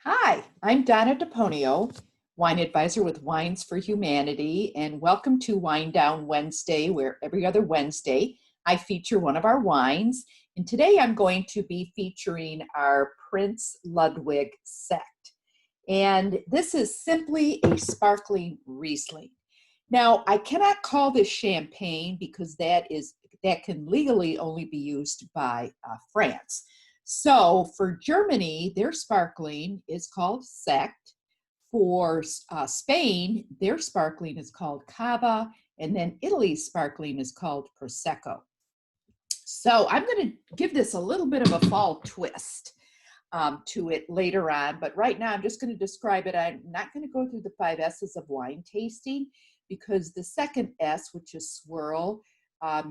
Hi, I'm Donna DePonio, wine advisor with Wines for Humanity, and welcome to Wine Down Wednesday, where every other Wednesday I feature one of our wines. And today I'm going to be featuring our Prinz Ludwig Sekt. And this is simply a sparkling Riesling. Now, I cannot call this champagne because that can legally only be used by France. So for Germany, their sparkling is called Sekt. For Spain, their sparkling is called Cava, and then Italy's sparkling is called Prosecco. So I'm going to give this a little bit of a fall twist to it later on, but right now I'm just going to describe it. I'm not going to go through the 5 S's of wine tasting because the second S, which is swirl,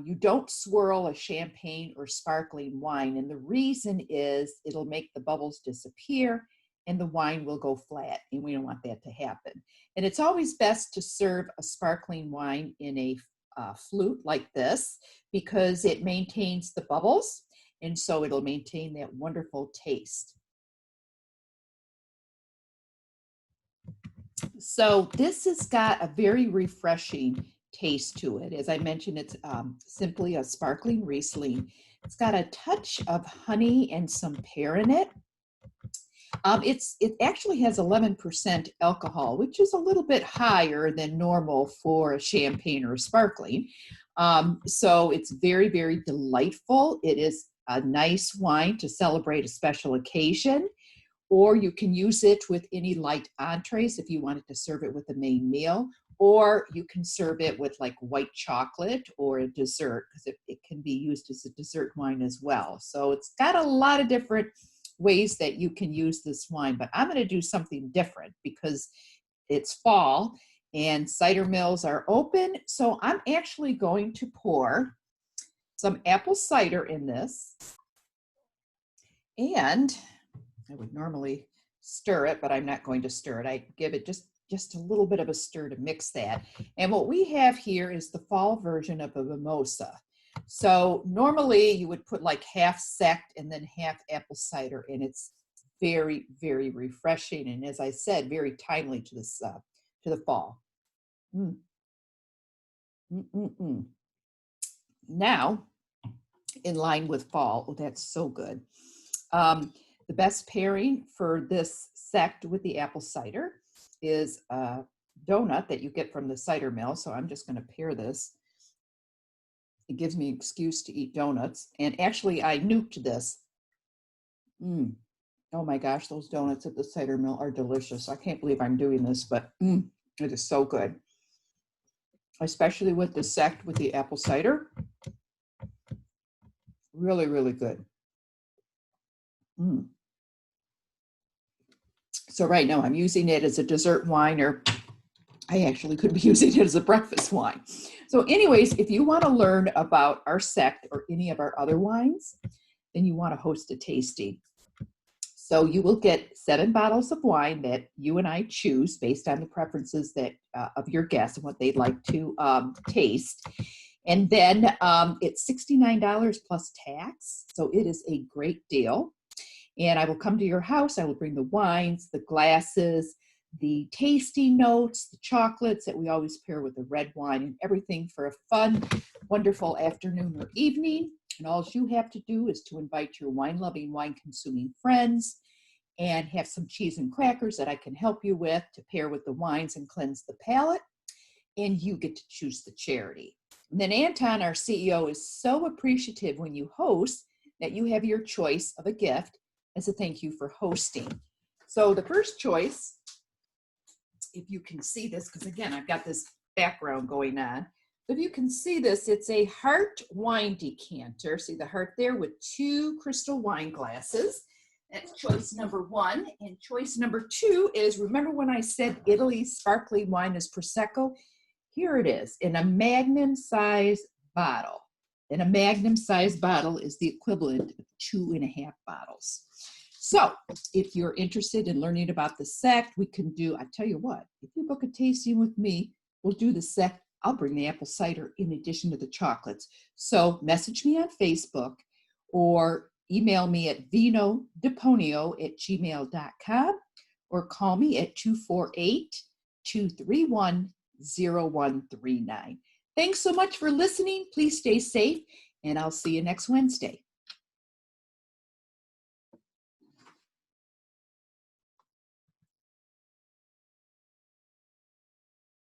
you don't swirl a champagne or sparkling wine. And the reason is it'll make the bubbles disappear and the wine will go flat. And we don't want that to happen. And it's always best to serve a sparkling wine in a flute like this because it maintains the bubbles. And so it'll maintain that wonderful taste. So this has got a very refreshing taste to it. As I mentioned, it's simply a sparkling Riesling. It's got a touch of honey and some pear in it. It actually has 11% alcohol, which is a little bit higher than normal for a champagne or a sparkling. So it's very, very delightful. It is a nice wine to celebrate a special occasion, or you can use it with any light entrees if you wanted to serve it with a main meal, or you can serve it with like white chocolate or a dessert because it can be used as a dessert wine as well. So it's got a lot of different ways that you can use this wine, but I'm going to do something different because it's fall and cider mills are open. So I'm actually going to pour some apple cider in this, and I would normally stir it, but I'm not going to stir it. I give it just a little bit of a stir to mix that. And what we have here is the fall version of a mimosa. So normally you would put like half Sekt and then half apple cider, and it's very, very refreshing. And as I said, very timely to this to the fall. Now, in line with fall, oh, that's so good. The best pairing for this Sekt with the apple cider is a donut that you get from the cider mill. So I'm just going to pair this. It gives me an excuse to eat donuts. And actually, I nuked this. Oh my gosh, those donuts at the cider mill are delicious. I can't believe I'm doing this, but it is so good. Especially with the Sekt with the apple cider. Really, really good. So right now I'm using it as a dessert wine, or I actually could be using it as a breakfast wine. So anyways, if you want to learn about our Sekt or any of our other wines, then you want to host a tasting. So you will get 7 bottles of wine that you and I choose based on the preferences that of your guests and what they'd like to taste. And then it's $69 plus tax. So it is a great deal. And I will come to your house. I will bring the wines, the glasses, the tasting notes, the chocolates that we always pair with the red wine, and everything for a fun, wonderful afternoon or evening. And all you have to do is to invite your wine-loving, wine-consuming friends and have some cheese and crackers that I can help you with to pair with the wines and cleanse the palate. And you get to choose the charity. And then Anton, our CEO, is so appreciative when you host that you have your choice of a gift as a thank you for hosting. So the first choice, if you can see this, because again, I've got this background going on. If you can see this, it's a heart wine decanter. See the heart there with 2 crystal wine glasses. That's choice number 1. And choice number 2 is, remember when I said Italy's sparkling wine is Prosecco? Here it is in a magnum size bottle. And a magnum size bottle is the equivalent of 2.5 bottles. So if you're interested in learning about the Sekt, we can do, I tell you what, if you book a tasting with me, we'll do the Sekt. I'll bring the apple cider in addition to the chocolates. So message me on Facebook or email me at vinodeponio@gmail.com, or call me at 248-231-0139. Thanks so much for listening. Please stay safe, and I'll see you next Wednesday.